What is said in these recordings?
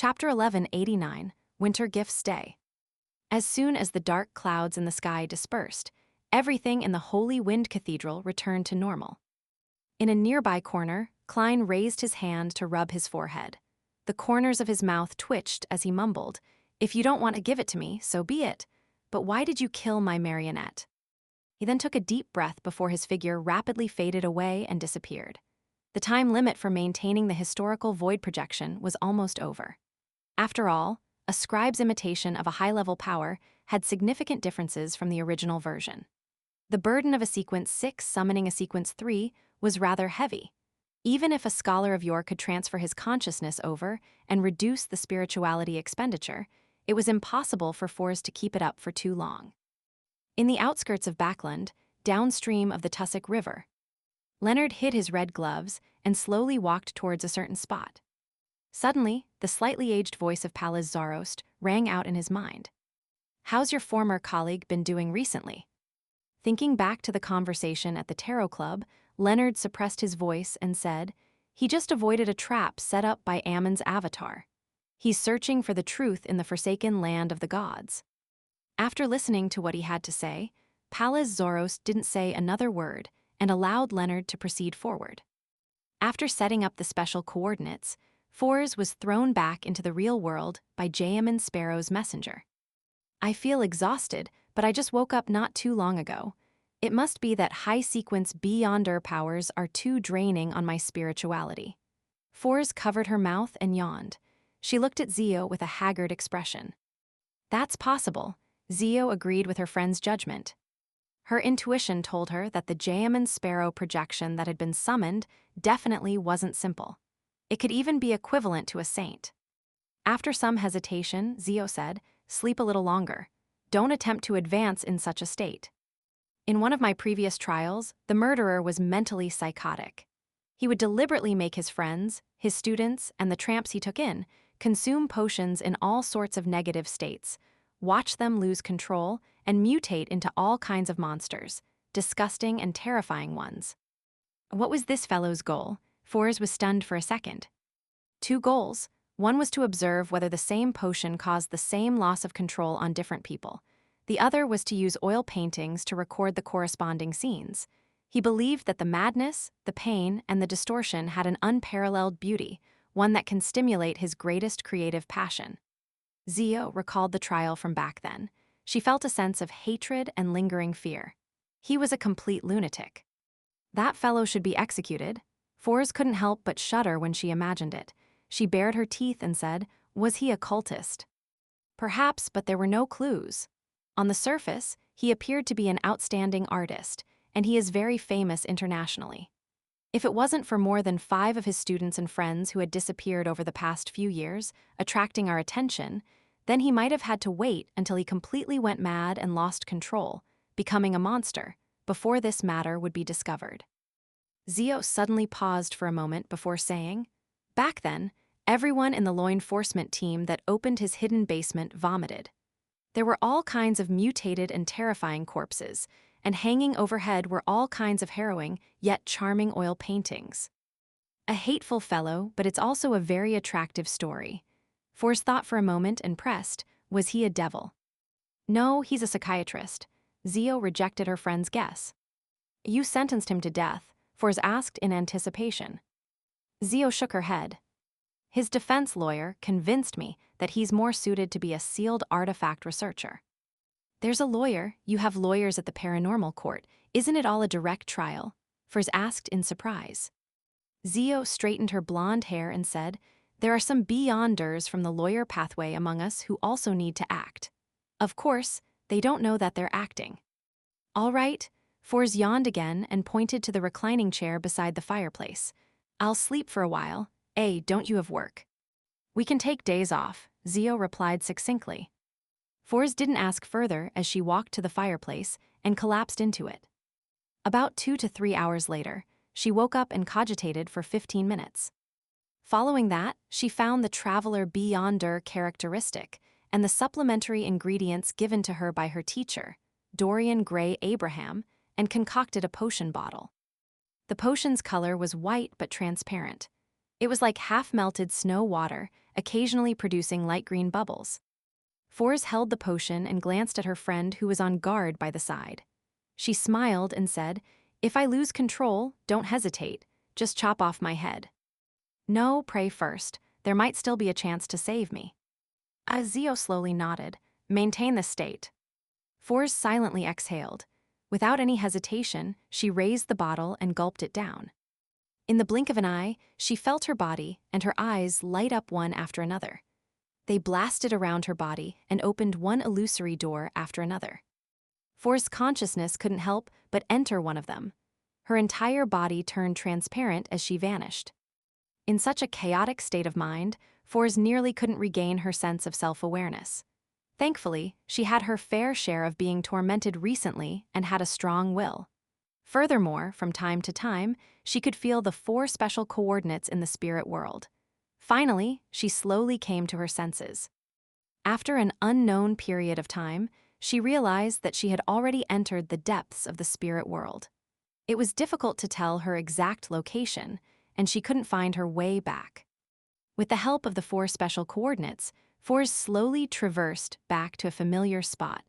Chapter 1189, Winter Gifts Day. As soon as the dark clouds in the sky dispersed, everything in the Holy Wind Cathedral returned to normal. In a nearby corner, Klein raised his hand to rub his forehead. The corners of his mouth twitched as he mumbled, "If you don't want to give it to me, so be it. But why did you kill my marionette?" He then took a deep breath before his figure rapidly faded away and disappeared. The time limit for maintaining the historical void projection was almost over. After all, a scribe's imitation of a high-level power had significant differences from the original version. The burden of a sequence 6 summoning a sequence 3 was rather heavy. Even if a scholar of yore could transfer his consciousness over and reduce the spirituality expenditure, it was impossible for Fors to keep it up for too long. In the outskirts of Backland, downstream of the Tussock River, Leonard hid his red gloves and slowly walked towards a certain spot. Suddenly, the slightly aged voice of Pallas Zarost rang out in his mind. "How's your former colleague been doing recently?" Thinking back to the conversation at the Tarot Club, Leonard suppressed his voice and said, "He just avoided a trap set up by Ammon's avatar. He's searching for the truth in the forsaken land of the gods." After listening to what he had to say, Pallas Zarost didn't say another word and allowed Leonard to proceed forward. After setting up the special coordinates, Fors was thrown back into the real world by Jayaman Sparrow's messenger. "I feel exhausted, but I just woke up not too long ago. It must be that high-sequence Beyonder powers are too draining on my spirituality." Fors covered her mouth and yawned. She looked at Zio with a haggard expression. "That's possible," Zio agreed with her friend's judgment. Her intuition told her that the Jayaman Sparrow projection that had been summoned definitely wasn't simple. It could even be equivalent to a saint. After some hesitation, Zio said, "Sleep a little longer. Don't attempt to advance in such a state. In one of my previous trials, the murderer was mentally psychotic. He would deliberately make his friends, his students, and the tramps he took in consume potions in all sorts of negative states, watch them lose control, and mutate into all kinds of monsters, disgusting and terrifying ones." What was this fellow's goal? Fors was stunned for a second. 2 goals. One was to observe whether the same potion caused the same loss of control on different people. The other was to use oil paintings to record the corresponding scenes. He believed that the madness, the pain, and the distortion had an unparalleled beauty, one that can stimulate his greatest creative passion. Zio recalled the trial from back then. She felt a sense of hatred and lingering fear. He was a complete lunatic. That fellow should be executed. Fors couldn't help but shudder when she imagined it. She bared her teeth and said, "Was he a cultist?" Perhaps, but there were no clues. On the surface, he appeared to be an outstanding artist, and he is very famous internationally. If it wasn't for more than 5 of his students and friends who had disappeared over the past few years, attracting our attention, then he might have had to wait until he completely went mad and lost control, becoming a monster, before this matter would be discovered. Zio suddenly paused for a moment before saying, "Back then, everyone in the law enforcement team that opened his hidden basement vomited. There were all kinds of mutated and terrifying corpses, and hanging overhead were all kinds of harrowing, yet charming oil paintings. A hateful fellow, but it's also a very attractive story." Fors thought for a moment and pressed, "Was he a devil?" "No, he's a psychiatrist." Zio rejected her friend's guess. "You sentenced him to death," Fors asked in anticipation. Zio shook her head. "His defense lawyer convinced me that he's more suited to be a sealed artifact researcher." "There's a lawyer, you have lawyers at the paranormal court. Isn't it all a direct trial?" Fors asked in surprise. Zio straightened her blonde hair and said, "There are some beyonders from the lawyer pathway among us who also need to act. Of course, they don't know that they're acting." "All right." Fors yawned again and pointed to the reclining chair beside the fireplace. "I'll sleep for a while. Don't you have work?" "We can take days off," Zio replied succinctly. Fors didn't ask further as she walked to the fireplace and collapsed into it. About 2 to 3 hours later, she woke up and cogitated for 15 minutes. Following that, she found the Traveler Beyonder characteristic and the supplementary ingredients given to her by her teacher, Dorian Gray Abraham, and concocted a potion bottle. The potion's color was white but transparent. It was like half-melted snow water, occasionally producing light green bubbles. Fors held the potion and glanced at her friend who was on guard by the side. She smiled and said, "If I lose control, don't hesitate. Just chop off my head." "No, pray first. There might still be a chance to save me." Zio slowly nodded. "Maintain the state." Fors silently exhaled. Without any hesitation, she raised the bottle and gulped it down. In the blink of an eye, she felt her body and her eyes light up one after another. They blasted around her body and opened one illusory door after another. Fors' consciousness couldn't help but enter one of them. Her entire body turned transparent as she vanished. In such a chaotic state of mind, Fors nearly couldn't regain her sense of self-awareness. Thankfully, she had her fair share of being tormented recently and had a strong will. Furthermore, from time to time, she could feel the 4 special coordinates in the spirit world. Finally, she slowly came to her senses. After an unknown period of time, she realized that she had already entered the depths of the spirit world. It was difficult to tell her exact location, and she couldn't find her way back. With the help of the 4 special coordinates, Fors slowly traversed back to a familiar spot,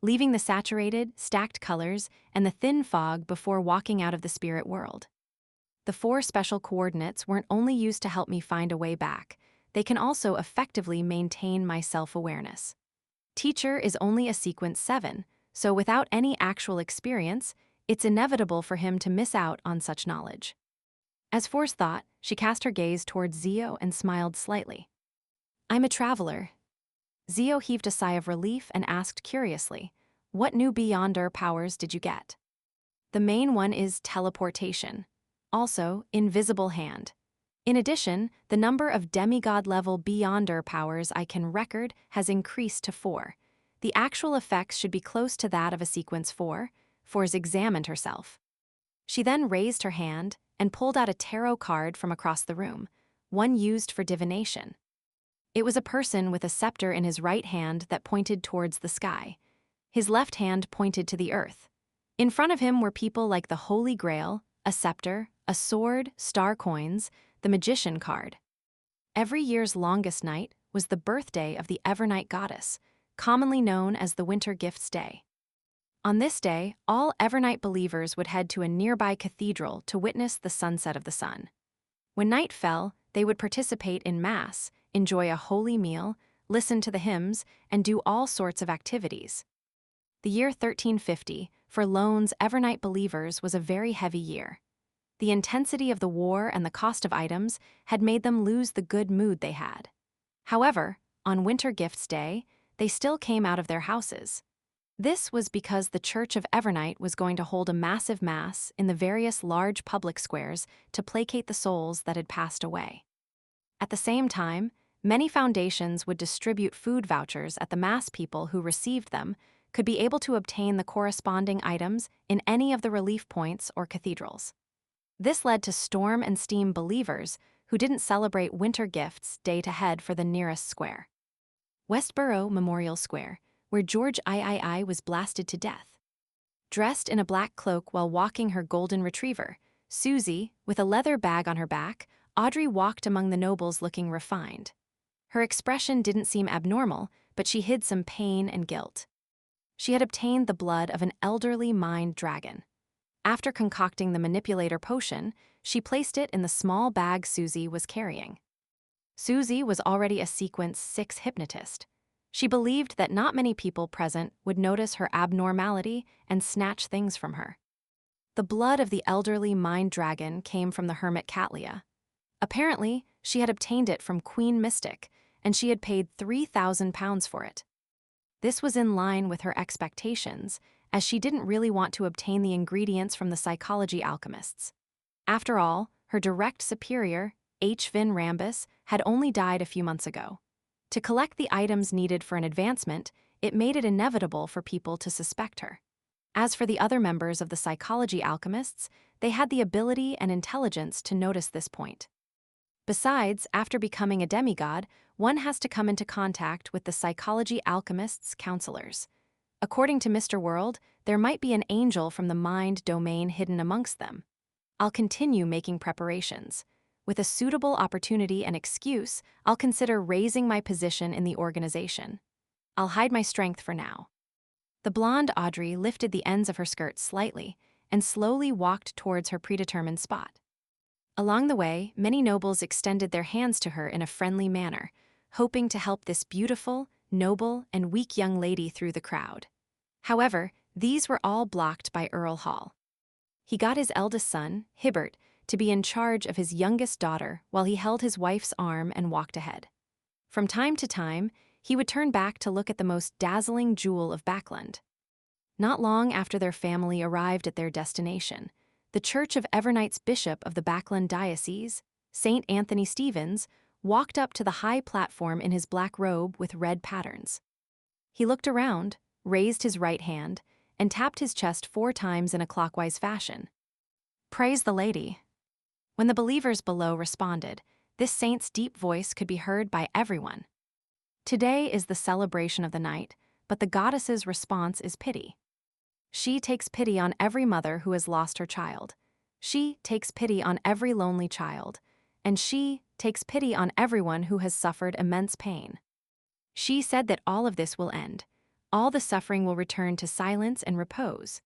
leaving the saturated, stacked colors and the thin fog before walking out of the spirit world. The 4 special coordinates weren't only used to help me find a way back, they can also effectively maintain my self-awareness. Teacher is only a sequence 7, so without any actual experience, it's inevitable for him to miss out on such knowledge. As Fors thought, she cast her gaze towards Zio and smiled slightly. "I'm a traveler." Zio heaved a sigh of relief and asked curiously, "What new Beyonder powers did you get?" "The main one is teleportation. Also, invisible hand. In addition, the number of demigod-level Beyonder powers I can record has increased to 4. The actual effects should be close to that of a sequence 4. Fors examined herself. She then raised her hand and pulled out a tarot card from across the room, one used for divination. It was a person with a scepter in his right hand that pointed towards the sky. His left hand pointed to the earth. In front of him were people like the Holy Grail, a scepter, a sword, star coins, the magician card. Every year's longest night was the birthday of the Evernight goddess, commonly known as the Winter Gifts Day. On this day, all Evernight believers would head to a nearby cathedral to witness the sunset of the sun. When night fell, they would participate in Mass, enjoy a holy meal, listen to the hymns, and do all sorts of activities. The year 1350, for Loan's Evernight believers, was a very heavy year. The intensity of the war and the cost of items had made them lose the good mood they had. However, on Winter Gifts Day, they still came out of their houses. This was because the Church of Evernight was going to hold a massive Mass in the various large public squares to placate the souls that had passed away. At the same time, many foundations would distribute food vouchers at the Mass. People who received them could be able to obtain the corresponding items in any of the relief points or cathedrals. This led to Storm and Steam believers who didn't celebrate Winter Gifts Day to head for the nearest square. Westboro Memorial Square, where George III was blasted to death. Dressed in a black cloak while walking her golden retriever, Susie, with a leather bag on her back, Audrey walked among the nobles looking refined. Her expression didn't seem abnormal, but she hid some pain and guilt. She had obtained the blood of an elderly mind dragon. After concocting the manipulator potion, she placed it in the small bag Susie was carrying. Susie was already a sequence 6 hypnotist. She believed that not many people present would notice her abnormality and snatch things from her. The blood of the elderly mind dragon came from the hermit Catlia. Apparently, she had obtained it from Queen Mystic, and she had paid £3,000 for it. This was in line with her expectations, as she didn't really want to obtain the ingredients from the psychology alchemists. After all, her direct superior, H. Vin Rambus, had only died a few months ago. To collect the items needed for an advancement, it made it inevitable for people to suspect her. As for the other members of the psychology alchemists, they had the ability and intelligence to notice this point. Besides, after becoming a demigod, one has to come into contact with the psychology alchemists' counselors. According to Mr. World, there might be an angel from the mind domain hidden amongst them. I'll continue making preparations. With a suitable opportunity and excuse, I'll consider raising my position in the organization. I'll hide my strength for now. The blonde Audrey lifted the ends of her skirt slightly and slowly walked towards her predetermined spot. Along the way, many nobles extended their hands to her in a friendly manner, hoping to help this beautiful, noble, and weak young lady through the crowd. However, these were all blocked by Earl Hall. He got his eldest son, Hibbert, to be in charge of his youngest daughter while he held his wife's arm and walked ahead. From time to time, he would turn back to look at the most dazzling jewel of Backland. Not long after their family arrived at their destination, the Church of Evernights Bishop of the Backland Diocese, St. Anthony Stevens, walked up to the high platform in his black robe with red patterns. He looked around, raised his right hand, and tapped his chest 4 times in a clockwise fashion. Praise the Lady. When the believers below responded, this saint's deep voice could be heard by everyone. Today is the celebration of the night, but the goddess's response is pity. She takes pity on every mother who has lost her child. She takes pity on every lonely child. And she takes pity on everyone who has suffered immense pain. She said that all of this will end. All the suffering will return to silence and repose.